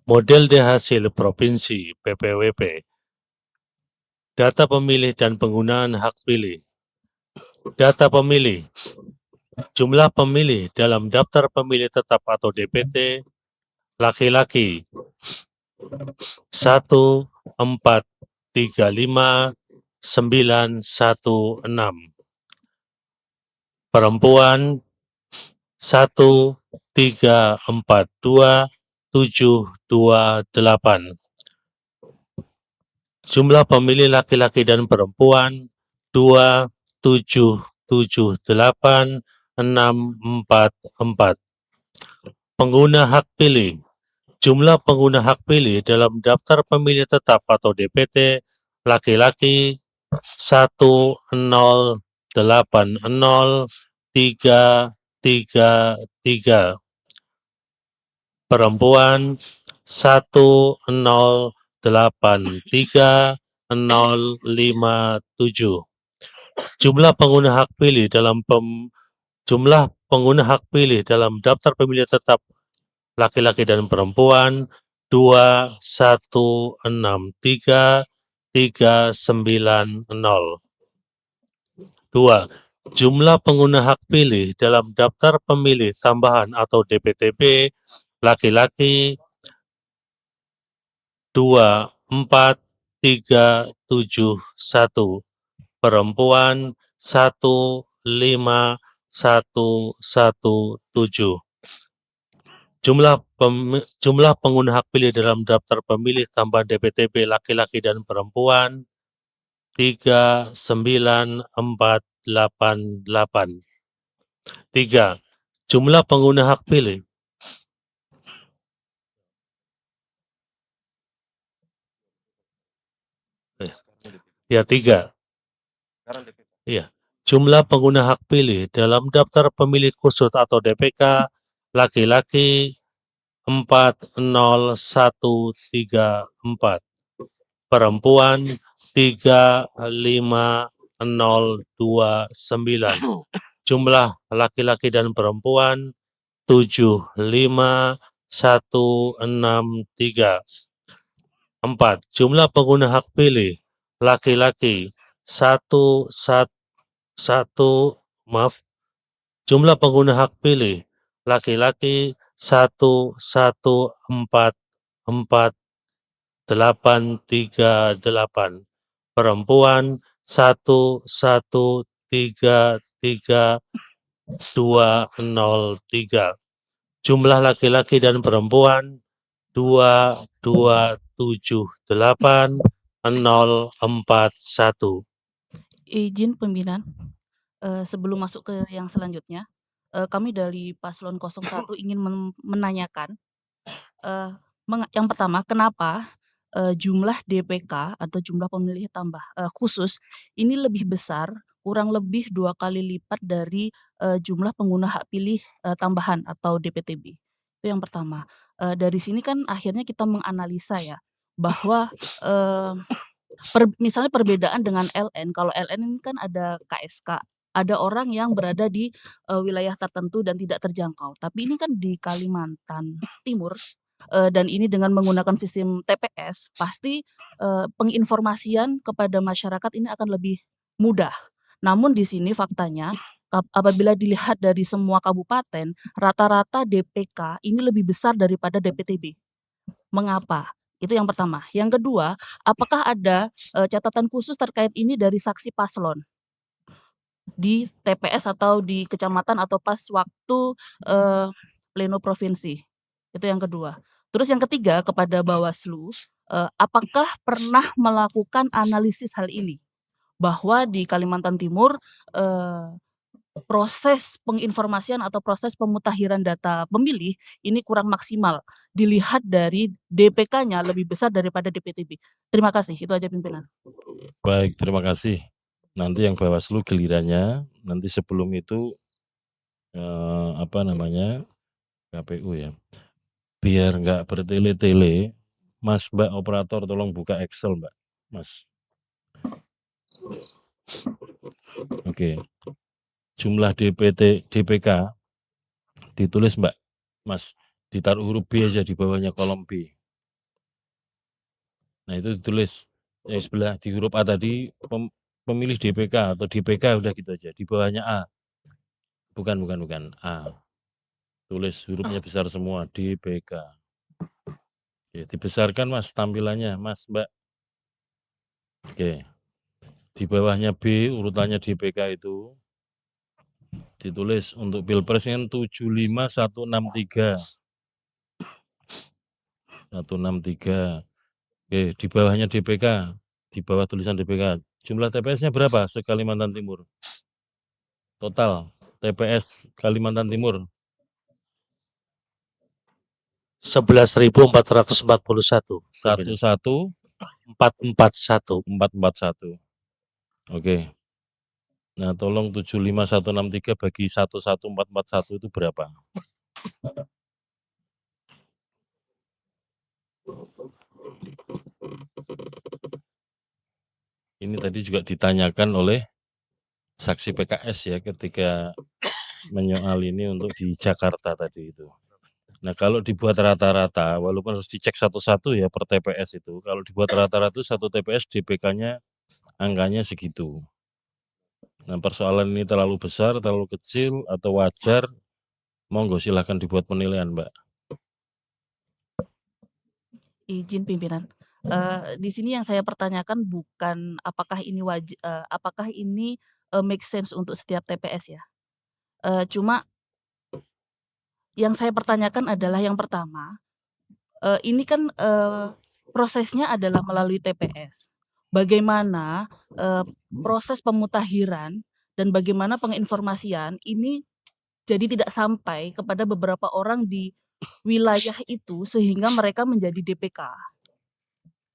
Model hasil provinsi PPWP. Data pemilih dan penggunaan hak pilih. Data pemilih. Jumlah pemilih dalam daftar pemilih tetap atau DPT laki-laki 1435916, perempuan 1342728. Jumlah pemilih laki-laki dan perempuan 2778644. Pengguna hak pilih. Jumlah pengguna hak pilih dalam daftar pemilih tetap atau DPT laki-laki 1080333, perempuan 1083057. Jumlah pengguna hak pilih dalam daftar pemilih tetap laki-laki dan perempuan 2163390. 2. Jumlah pengguna hak pilih dalam daftar pemilih tambahan atau DPTB laki-laki 24371, perempuan 15117. Jumlah pengguna hak pilih dalam daftar pemilih tambahan DPTB laki-laki dan perempuan 39488. 3. Jumlah pengguna hak pilih. Ya, 3. Iya. Jumlah pengguna hak pilih dalam daftar pemilih khusus atau DPK laki-laki 40134, perempuan 35029. Jumlah laki-laki dan perempuan 75163. 4. Jumlah pengguna hak pilih laki-laki jumlah pengguna hak pilih laki-laki 1144838, perempuan 1133203. Jumlah laki-laki dan perempuan 2278041. Izin pimpinan, sebelum masuk ke yang selanjutnya, kami dari paslon 01 ingin menanyakan, yang pertama, kenapa, jumlah DPK atau jumlah pemilih khusus ini lebih besar, kurang lebih 2 kali lipat dari, jumlah pengguna hak pilih, tambahan atau DPTB. Itu yang pertama. Dari sini kan akhirnya kita menganalisa ya, bahwa, misalnya perbedaan dengan LN, kalau LN ini kan ada KSK, ada orang yang berada di, wilayah tertentu dan tidak terjangkau. Tapi ini kan di Kalimantan Timur, dan ini dengan menggunakan sistem TPS, pasti, penginformasian kepada masyarakat ini akan lebih mudah. Namun di sini faktanya, apabila dilihat dari semua kabupaten, rata-rata DPK ini lebih besar daripada DPTB. Mengapa? Itu yang pertama. Yang kedua, apakah ada, catatan khusus terkait ini dari saksi paslon di TPS atau di kecamatan atau pas waktu, pleno provinsi? Itu yang kedua. Terus yang ketiga kepada Bawaslu, apakah pernah melakukan analisis hal ini? Bahwa di Kalimantan Timur, proses penginformasian atau proses pemutahiran data pemilih ini kurang maksimal, dilihat dari DPK-nya lebih besar daripada DPTB. Terima kasih, itu aja pimpinan. Baik, terima kasih. Nanti yang Bawaslu gilirannya, nanti sebelum itu, KPU ya. Biar nggak bertele-tele, Mas, Mbak operator tolong buka Excel, Mbak, Mas. Oke. Jumlah DPK ditulis, Mbak, Mas, ditaruh huruf B aja di bawahnya kolom B. Nah, itu ditulis yang sebelah di huruf A tadi pemilih DPK atau DPK udah gitu aja, di bawahnya A. Bukan, A. Tulis hurufnya besar semua, DPK. Oke, dibesarkan Mas tampilannya, Mas, Mbak. Oke. Di bawahnya B, urutannya DPK itu ditulis untuk Pilpres kan 75163. 163. Oke, di bawahnya DPK, di bawah tulisan DPK. Jumlah TPS-nya berapa se-Kalimantan Timur? Total TPS Kalimantan Timur 11.441. 11 441. 441. Oke. Nah, tolong 75163 bagi 11441 itu berapa? Ini tadi juga ditanyakan oleh saksi PKS ya ketika menyoal ini untuk di Jakarta tadi itu. Nah, kalau dibuat rata-rata, walaupun harus dicek satu-satu ya per TPS itu, kalau dibuat rata-rata satu TPS DPK-nya angkanya segitu. Nah, persoalan ini terlalu besar, terlalu kecil, atau wajar, monggo silahkan dibuat penilaian, Mbak. Izin pimpinan. Di sini yang saya pertanyakan bukan apakah ini make sense untuk setiap TPS ya. Cuma yang saya pertanyakan adalah yang pertama, ini kan prosesnya adalah melalui TPS. Bagaimana proses pemutahiran dan bagaimana penginformasian ini jadi tidak sampai kepada beberapa orang di wilayah itu sehingga mereka menjadi DPK.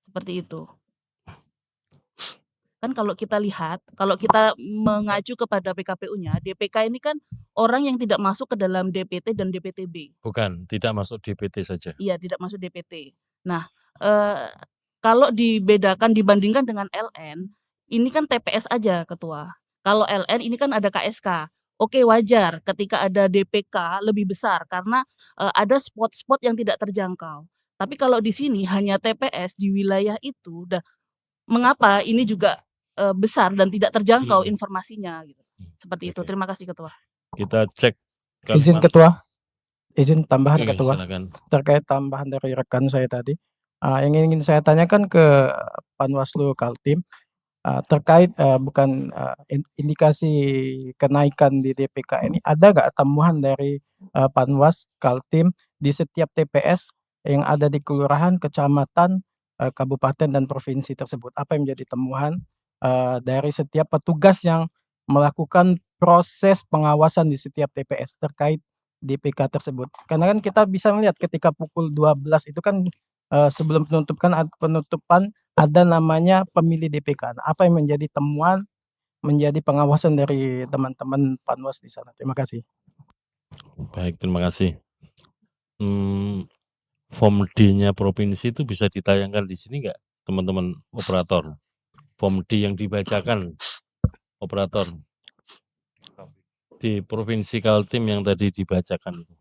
Seperti itu. Kan kalau kita lihat, kalau kita mengacu kepada PKPU-nya, DPK ini kan orang yang tidak masuk ke dalam DPT dan DPTB. Bukan, tidak masuk DPT saja. Iya, tidak masuk DPT. Nah, kalau dibandingkan dengan LN, ini kan TPS aja Ketua. Kalau LN ini kan ada KSK. Oke, wajar ketika ada DPK lebih besar karena ada spot-spot yang tidak terjangkau. Tapi kalau di sini hanya TPS di wilayah itu, mengapa ini juga besar dan tidak terjangkau informasinya gitu. Seperti itu. Oke. Terima kasih Ketua. Kita cek Izin Ketua, izin tambahan Oke, Ketua, silakan. terkait tambahan dari rekan saya tadi. Yang ingin saya tanyakan ke Panwaslu Kaltim, terkait bukan indikasi kenaikan di DPK ini, ada nggak temuan dari Panwas Kaltim di setiap TPS yang ada di kelurahan, kecamatan, kabupaten dan provinsi tersebut? Apa yang menjadi temuan dari setiap petugas yang melakukan proses pengawasan di setiap TPS terkait DPK tersebut? Karena kan kita bisa melihat ketika pukul 12 itu kan sebelum penutupan ada namanya pemilih DPK. Nah, apa yang menjadi temuan, menjadi pengawasan dari teman-teman Panwas di sana? Terima kasih. Baik, terima kasih. Form D-nya provinsi itu bisa ditayangkan di sini nggak, teman-teman operator? Form D yang dibacakan operator di Provinsi Kaltim yang tadi dibacakan itu.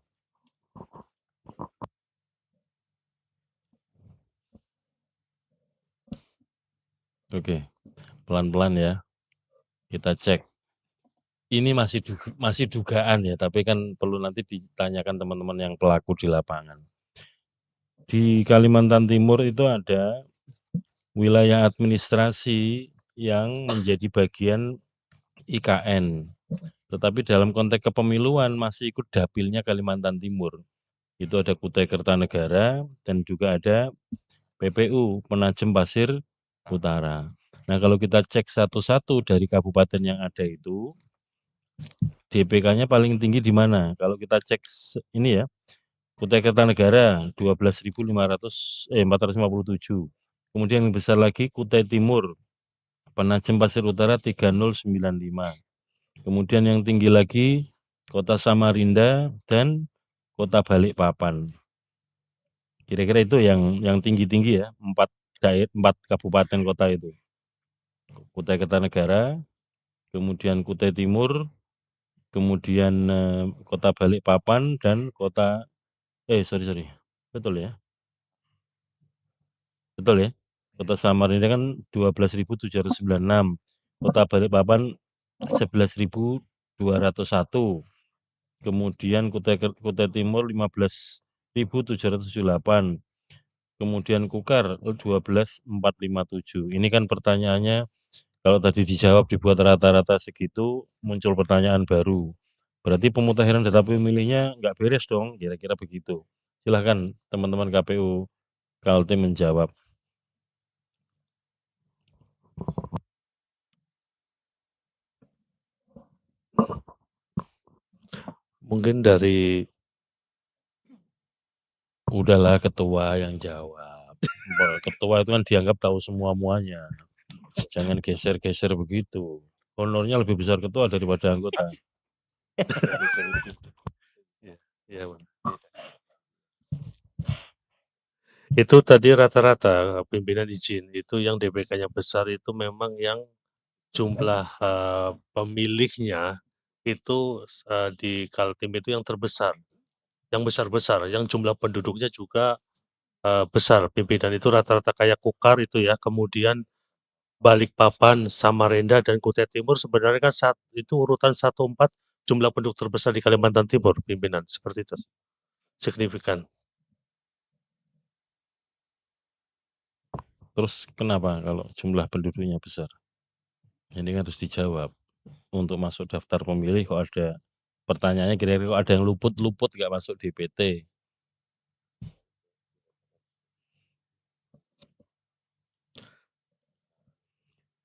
Oke, pelan-pelan ya. Kita cek. Ini masih dugaan ya, tapi kan perlu nanti ditanyakan teman-teman yang pelaku di lapangan. Di Kalimantan Timur itu ada wilayah administrasi yang menjadi bagian IKN. Tetapi dalam konteks kepemiluan masih ikut dapilnya Kalimantan Timur. Itu ada Kutai Kertanegara dan juga ada PPU, Penajem Pasir Utara. Nah, kalau kita cek satu-satu dari kabupaten yang ada itu, DPK-nya paling tinggi di mana? Kalau kita cek ini ya, Kutai Kertanegara 457. Kemudian yang besar lagi Kutai Timur, Penajem Pasir Utara 3095. Kemudian yang tinggi lagi Kota Samarinda dan Kota Balikpapan. Kira-kira itu yang tinggi-tinggi ya, 4 kabupaten kota itu. Kutai Kertanegara, kemudian Kutai Timur, kemudian Kota Balikpapan dan Kota betul ya? Betul ya? Kota Samarinda kan 12.796, Kota Balikpapan 11.201, kemudian Kutai Timur 15.778, kemudian Kukar 12.457. Ini kan pertanyaannya kalau tadi dijawab dibuat rata-rata segitu, muncul pertanyaan baru. Berarti pemutahiran data pemilihnya nggak beres dong, kira-kira begitu. Silahkan teman-teman KPU Kaltim menjawab. Mungkin dari Udahlah ketua yang jawab. Ketua itu kan dianggap tahu semua-muanya. Jangan geser-geser begitu. Honornya lebih besar ketua daripada anggota. ya, Bang. Itu tadi rata-rata pimpinan izin, itu yang DPK-nya besar itu memang yang jumlah pemilihnya itu di Kaltim itu yang terbesar, yang besar-besar, yang jumlah penduduknya juga besar. Pimpinan itu rata-rata kayak Kukar itu ya, kemudian Balikpapan, Samarinda, dan Kutai Timur sebenarnya kan itu urutan 1/4 jumlah penduduk terbesar di Kalimantan Timur, pimpinan, seperti itu. Signifikan. Terus kenapa kalau jumlah penduduknya besar? Ini harus dijawab. Untuk masuk daftar pemilih kok ada pertanyaannya kira-kira kok ada yang luput-luput nggak masuk DPT.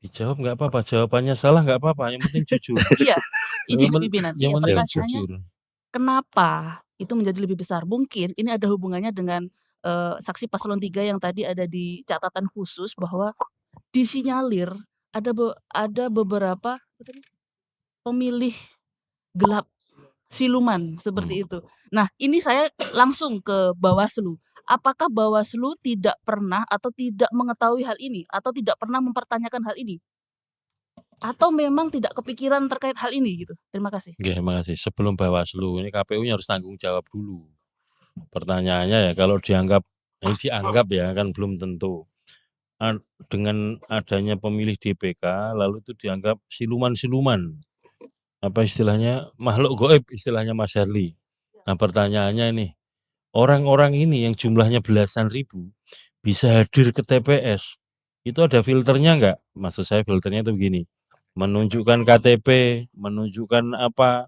Dijawab nggak apa-apa, jawabannya salah nggak apa-apa, yang penting jujur. Iya, izin pimpinan. Yang Iya, penting pertanyaannya jujur. kenapa itu menjadi lebih besar? Mungkin ini ada hubungannya dengan saksi paslon 3 yang tadi ada di catatan khusus bahwa disinyalir ada beberapa pemilih gelap siluman seperti itu. Nah, ini saya langsung ke Bawaslu. Apakah Bawaslu tidak pernah atau tidak mengetahui hal ini atau tidak pernah mempertanyakan hal ini? Atau memang tidak kepikiran terkait hal ini gitu? Terima kasih. Oke, terima kasih. Sebelum Bawaslu, ini KPU-nya harus tanggung jawab dulu. Pertanyaannya ya kalau dianggap, ini dianggap ya kan belum tentu. Dengan adanya pemilih DPK, lalu itu dianggap siluman-siluman. Apa istilahnya, makhluk goib istilahnya Mas Herli. Nah pertanyaannya ini, orang-orang ini yang jumlahnya belasan ribu bisa hadir ke TPS, itu ada filternya nggak? Maksud saya filternya itu begini, menunjukkan KTP, menunjukkan apa,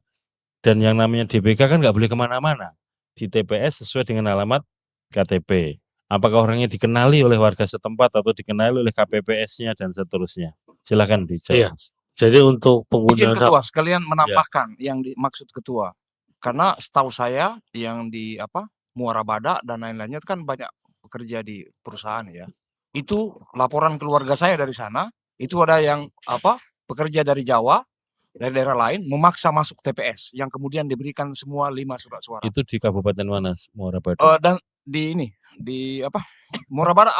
dan yang namanya DPK kan nggak boleh kemana-mana. Di TPS sesuai dengan alamat KTP. Apakah orangnya dikenali oleh warga setempat atau dikenali oleh KPPS-nya dan seterusnya? Silakan dijawab. Iya. Jadi untuk Izin penggunaan ketua sekalian menambahkan yang dimaksud ketua. Karena setahu saya yang di Muara Badak dan lain-lainnya kan banyak bekerja di perusahaan ya. Itu laporan keluarga saya dari sana, itu ada yang bekerja dari Jawa, dari daerah lain memaksa masuk TPS yang kemudian diberikan semua 5 surat suara. Itu di Kabupaten mana, Muara Badak? Dan di Muara Badak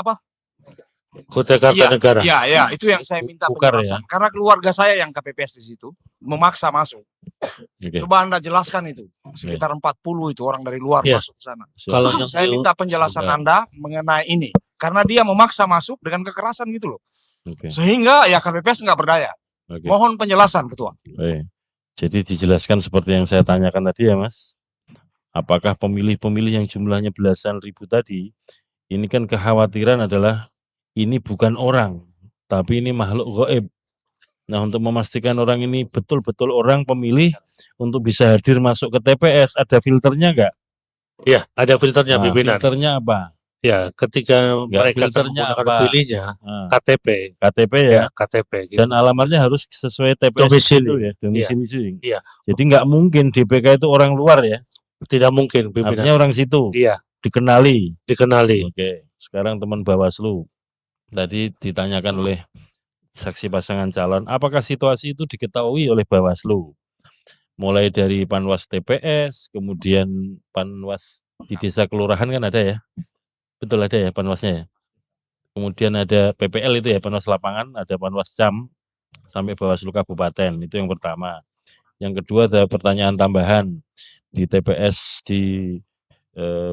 Kutai Kartanegara. Iya, itu yang saya minta Kukar penjelasan. Karena keluarga saya yang KPPS di situ memaksa masuk. Oke. Coba Anda jelaskan itu. Sekitar 40 itu orang dari luar Iya. masuk ke sana. Kalau yang Saya minta penjelasan Anda mengenai ini. Karena dia memaksa masuk dengan kekerasan gitu loh. Oke. Sehingga ya KPPS nggak berdaya. Oke. Mohon penjelasan Ketua. Oke. Jadi dijelaskan seperti yang saya tanyakan tadi ya Mas. Apakah pemilih-pemilih yang jumlahnya belasan ribu tadi, ini kan kekhawatiran adalah ini bukan orang, tapi ini makhluk gaib. Nah, untuk memastikan orang ini betul-betul orang pemilih untuk bisa hadir masuk ke TPS, ada filternya nggak? ya ada filternya, Nah, pimpinan. filternya apa? Ya, ketika mereka akan filternya menggunakan apa? pilihnya Nah, KTP, KTP ya ya, KTP. Gitu. dan alamatnya harus sesuai TPS Domisili. itu ya, domisili. Iya. Jadi nggak mungkin DPK itu orang luar ya, Tidak mungkin, pimpinan. artinya orang situ, Iya, dikenali. dikenali. Oke, sekarang teman Bawaslu, tadi ditanyakan oleh saksi pasangan calon, apakah situasi itu diketahui oleh Bawaslu? Mulai dari Panwas TPS, kemudian Panwas di desa kelurahan kan ada ya? Betul ada ya Panwasnya ya? Kemudian ada PPL itu ya, Panwas lapangan, ada Panwas Cam, sampai Bawaslu Kabupaten, itu yang pertama. Yang kedua ada pertanyaan tambahan, di TPS di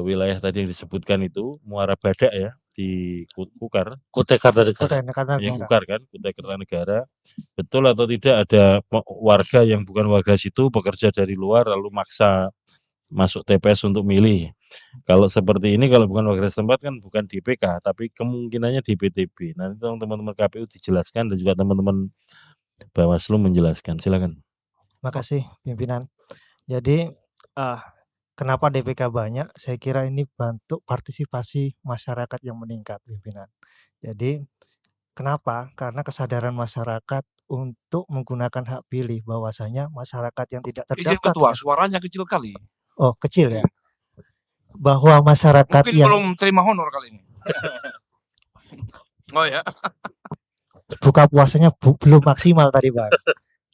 wilayah tadi yang disebutkan itu, Muara Badak ya, di Kukar, Kutai Kartanegara. Kutai Kartanegara. yang Kukar kan, Kutai Kartanegara. Betul atau tidak ada warga yang bukan warga situ bekerja dari luar lalu maksa masuk TPS untuk milih. Kalau seperti ini, kalau bukan warga setempat kan bukan DPK, tapi kemungkinannya DPTB. Nanti tolong teman-teman KPU dijelaskan dan juga teman-teman Bawaslu menjelaskan. Silakan. Makasih pimpinan. Jadi kenapa DPK banyak? Saya kira ini bantu partisipasi masyarakat yang meningkat, pimpinan. Jadi kenapa? Karena kesadaran masyarakat untuk menggunakan hak pilih, bahwasanya masyarakat yang tidak Izin terdaftar. ketua, suaranya kecil kali. Oh, kecil ya. Bahwa masyarakat Mungkin yang belum terima honor kali ini. Oh ya. buka puasanya belum maksimal tadi, Bang.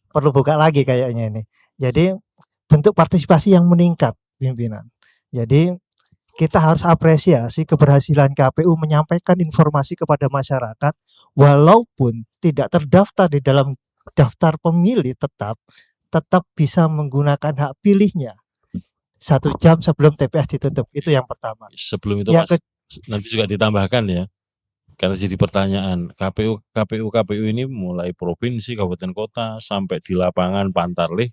Perlu buka lagi kayaknya ini. Jadi bentuk partisipasi yang meningkat, pimpinan. Jadi kita harus apresiasi keberhasilan KPU menyampaikan informasi kepada masyarakat walaupun tidak terdaftar di dalam daftar pemilih, tetap bisa menggunakan hak pilihnya 1 jam sebelum TPS ditutup. Itu yang pertama. Sebelum itu Yang Mas, nanti juga ditambahkan ya, karena jadi pertanyaan, KPU ini mulai provinsi, kabupaten kota, sampai di lapangan Pantarlih,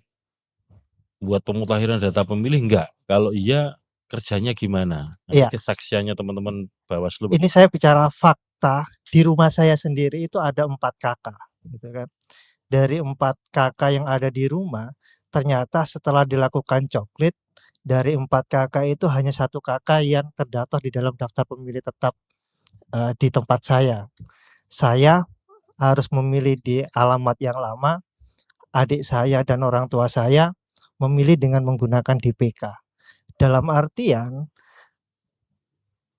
buat pemutakhiran data pemilih enggak? Kalau iya, kerjanya gimana? Nanti Iya. kesaksiannya teman-teman Bawaslu. Ini saya bicara fakta. Di rumah saya sendiri itu ada 4 kakak, gitu kan. Dari 4 kakak yang ada di rumah, ternyata setelah dilakukan coklit, dari 4 kakak itu hanya 1 kakak yang terdaftar di dalam daftar pemilih tetap di tempat saya. Saya harus memilih di alamat yang lama, adik saya dan orang tua saya memilih dengan menggunakan DPK. Dalam artian,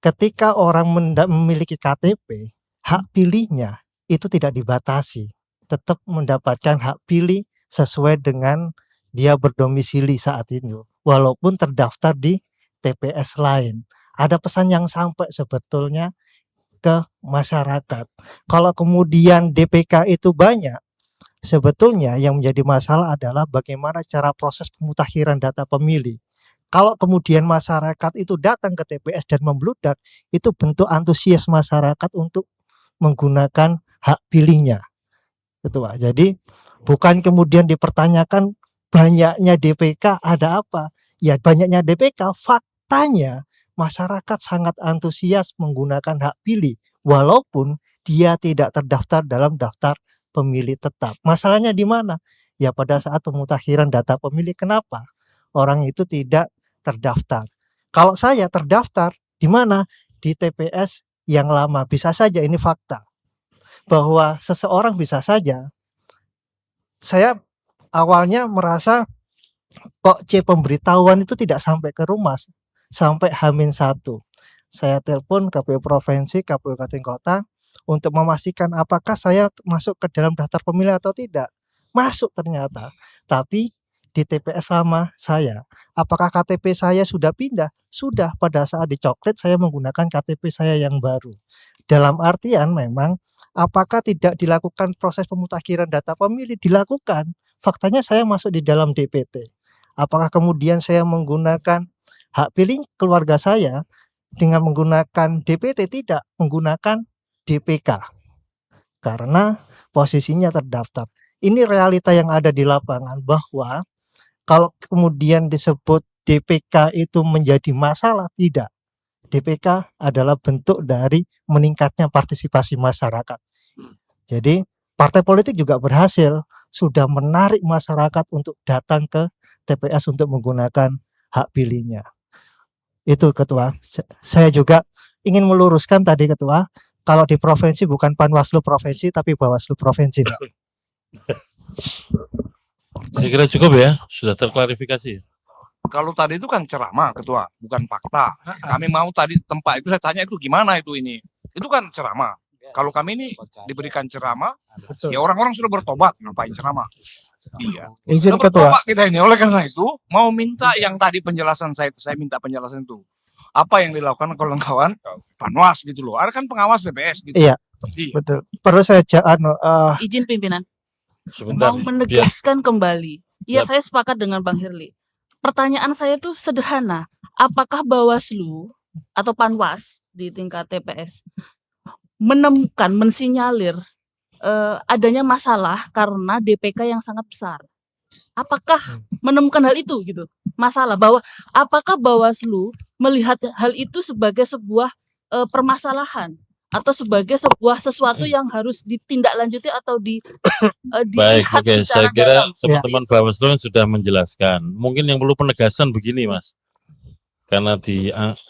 ketika orang memiliki KTP, hak pilihnya itu tidak dibatasi, tetap mendapatkan hak pilih sesuai dengan dia berdomisili saat itu, walaupun terdaftar di TPS lain. Ada pesan yang sampai sebetulnya ke masyarakat. Kalau kemudian DPK itu banyak, sebetulnya yang menjadi masalah adalah bagaimana cara proses pemutakhiran data pemilih. Kalau kemudian masyarakat itu datang ke TPS dan membludak, itu bentuk antusias masyarakat untuk menggunakan hak pilihnya. Ketua. Jadi bukan kemudian dipertanyakan banyaknya DPK ada apa? Ya banyaknya DPK, faktanya masyarakat sangat antusias menggunakan hak pilih walaupun dia tidak terdaftar dalam daftar pemilih tetap. Masalahnya di mana? Ya pada saat pemutakhiran data pemilih. Kenapa orang itu tidak terdaftar? Kalau saya terdaftar di mana? Di TPS yang lama. Bisa saja ini fakta bahwa seseorang bisa saja. Saya awalnya merasa kok pemberitahuan itu tidak sampai ke rumah, sampai H-1. Saya telepon KPU provinsi, KPU kabupaten kota untuk memastikan apakah saya masuk ke dalam daftar pemilih atau tidak. Masuk ternyata, tapi di TPS lama saya. Apakah KTP saya sudah pindah? Sudah, pada saat dicoklit saya menggunakan KTP saya yang baru. Dalam artian memang apakah tidak dilakukan proses pemutakhiran data pemilih? Dilakukan. Faktanya saya masuk di dalam DPT. Apakah kemudian saya menggunakan hak pilih keluarga saya dengan menggunakan DPT? Tidak, menggunakan DPK. Karena posisinya terdaftar. Ini realita yang ada di lapangan, bahwa kalau kemudian disebut DPK itu menjadi masalah, tidak. DPK adalah bentuk dari meningkatnya partisipasi masyarakat. Jadi partai politik juga berhasil sudah menarik masyarakat untuk datang ke TPS untuk menggunakan hak pilihnya. Itu Ketua. Saya juga ingin meluruskan tadi Ketua, kalau di provinsi bukan Panwaslu provinsi tapi Bawaslu provinsi, Pak. Saya kira cukup ya, sudah terklarifikasi. Kalau tadi itu kan ceramah ketua, bukan fakta. Kami mau tadi tempat itu saya tanya itu gimana itu ini. Itu kan ceramah. Kalau kami ini diberikan ceramah, ya orang-orang sudah bertobat, ngapain ceramah? Iya. Izin Sudah Ketua. bertobat kita ini. Oleh karena itu, mau minta yang tadi penjelasan saya minta penjelasan itu. Apa yang dilakukan kawan-kawan Panwas gitu loh. Ada kan pengawas TPS gitu. Iya, Iya. betul. Perlu saya Izin pimpinan, Sebentar. mau menegaskan kembali. Ya, Ya. saya sepakat dengan Bang Hirli. Pertanyaan saya tuh sederhana. Apakah Bawaslu atau Panwas di tingkat TPS menemukan, mensinyalir adanya masalah karena DPK yang sangat besar. Apakah menemukan hal itu gitu? Masalah bahwa apakah Bawaslu melihat hal itu sebagai sebuah permasalahan atau sebagai sebuah sesuatu yang harus ditindaklanjuti atau Baik, dilihat oke. Saya secara kira dalam seperti teman-teman itu. Bawaslu kan sudah menjelaskan. Mungkin yang perlu penegasan begini, Mas. Karena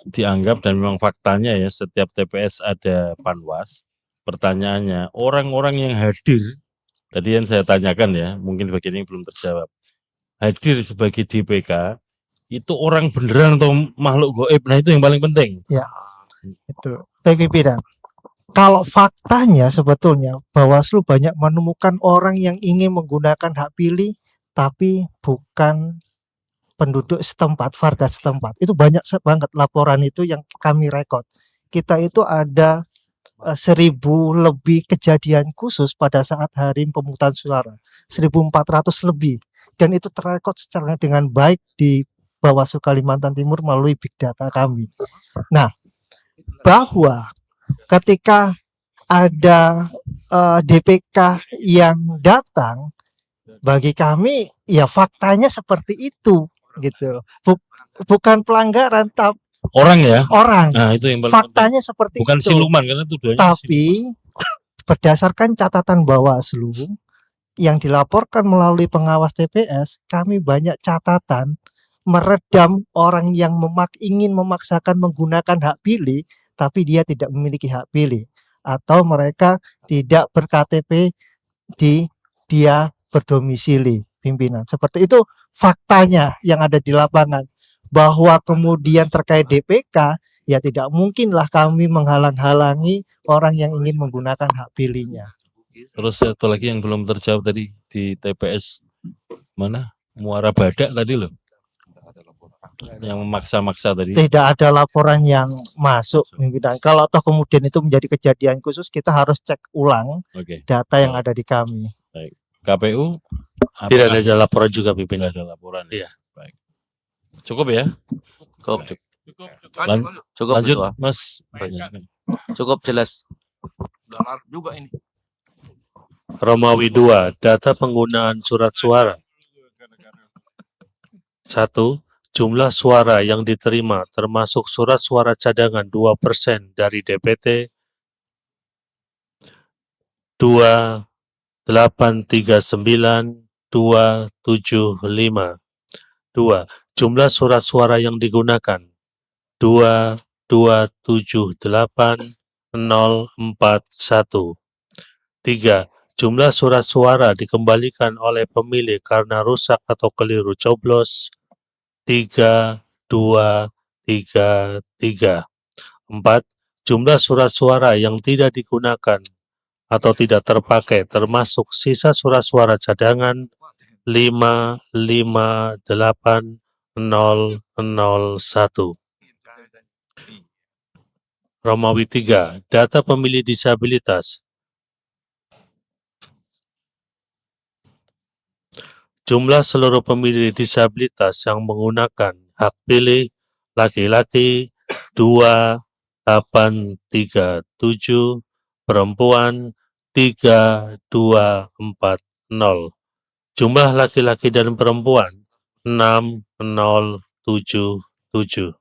dianggap dan memang faktanya ya setiap TPS ada Panwas. Pertanyaannya, orang-orang yang hadir, tadi yang saya tanyakan ya, mungkin bagian ini belum terjawab. Hadir sebagai DPK, itu orang beneran atau makhluk goib? Nah itu yang paling penting. Ya, itu. Baik pimpinan. Kalau faktanya sebetulnya Bawaslu banyak menemukan orang yang ingin menggunakan hak pilih tapi bukan penduduk setempat, warga setempat. Itu banyak banget laporan itu yang kami rekod. Kita itu ada 1.000 lebih kejadian khusus pada saat hari pemungutan suara, 1.400 lebih, dan itu terrekod secara dengan baik di Bawaslu Kalimantan Timur melalui big data kami. Nah, bahwa ketika ada DPK yang datang, bagi kami ya faktanya seperti itu gitu. Bukan pelanggaran, tapi Orang ya. orang. Nah itu yang paling penting. Faktanya seperti Bukan itu. siluman karena tuduhannya Tapi berdasarkan catatan Bawaslu yang dilaporkan melalui pengawas TPS, kami banyak catatan meredam orang yang ingin memaksakan menggunakan hak pilih, tapi dia tidak memiliki hak pilih, atau mereka tidak berKTP di dia berdomisili pimpinan. Seperti itu faktanya yang ada di lapangan. Bahwa kemudian terkait DPK, ya tidak mungkinlah kami menghalang-halangi orang yang ingin menggunakan hak pilihnya. Terus satu lagi yang belum terjawab tadi di TPS mana? Muara Badak tadi loh. Yang memaksa-maksa tadi. Tidak ada laporan yang masuk pimpinan. Kalau toh kemudian itu menjadi kejadian khusus, kita harus cek ulang data yang ada di kami. Baik. KPU tidak ada laporan juga pimpinan. Tidak ada laporan. Iya. Baik. Cukup ya? Cukup Lanjut, Ketua. Mas. Cukup jelas. Juga ini. Romawi 2, data penggunaan surat suara. 1. Jumlah suara yang diterima termasuk surat suara cadangan 2% dari DPT. 2, 839, 275. 2. Jumlah surat suara yang digunakan 2, 278, 041. 3. Jumlah surat suara dikembalikan oleh pemilih karena rusak atau keliru coblos 3, 2, 3, 3. 4. Jumlah surat suara yang tidak digunakan atau tidak terpakai termasuk sisa surat suara cadangan 5, 5, 8, 0, 01. Romawi 3, data pemilih disabilitas. Jumlah seluruh pemilih disabilitas yang menggunakan hak pilih laki-laki 2837, perempuan 3240. Jumlah laki-laki dan perempuan 6077.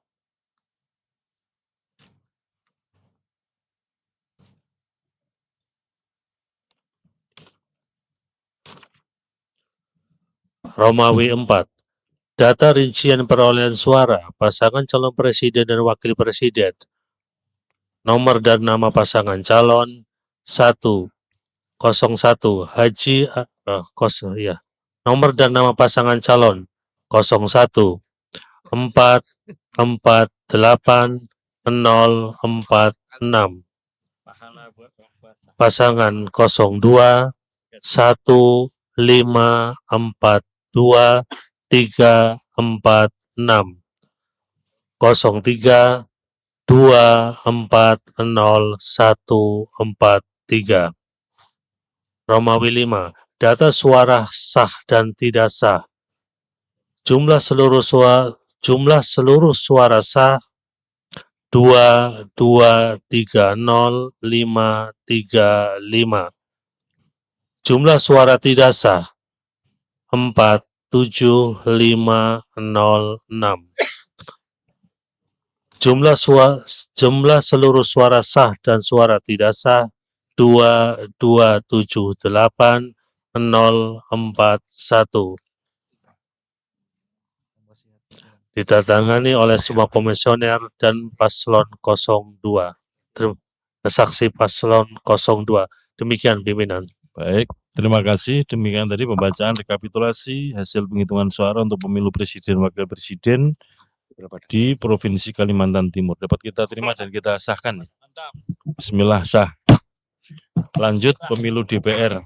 Romawi 4. Data rincian perolehan suara pasangan calon presiden dan wakil presiden. Nomor dan nama pasangan calon 101 Haji nomor dan nama pasangan calon 01 448 046. Pasangan 02 1542 346 03 240143. Romawi 5. Data suara sah dan tidak sah. Jumlah seluruh suara sah 2230535. Jumlah suara tidak sah 47506. Jumlah seluruh suara sah dan suara tidak sah 2278041. Ditandatangani oleh semua komisioner dan paslon 02. Saksi paslon 02. Demikian pimpinan. Baik, terima kasih. Demikian tadi pembacaan rekapitulasi hasil penghitungan suara untuk pemilu presiden wakil presiden di Provinsi Kalimantan Timur. Dapat kita terima dan kita sahkan. Bismillah, sah. Lanjut pemilu DPR.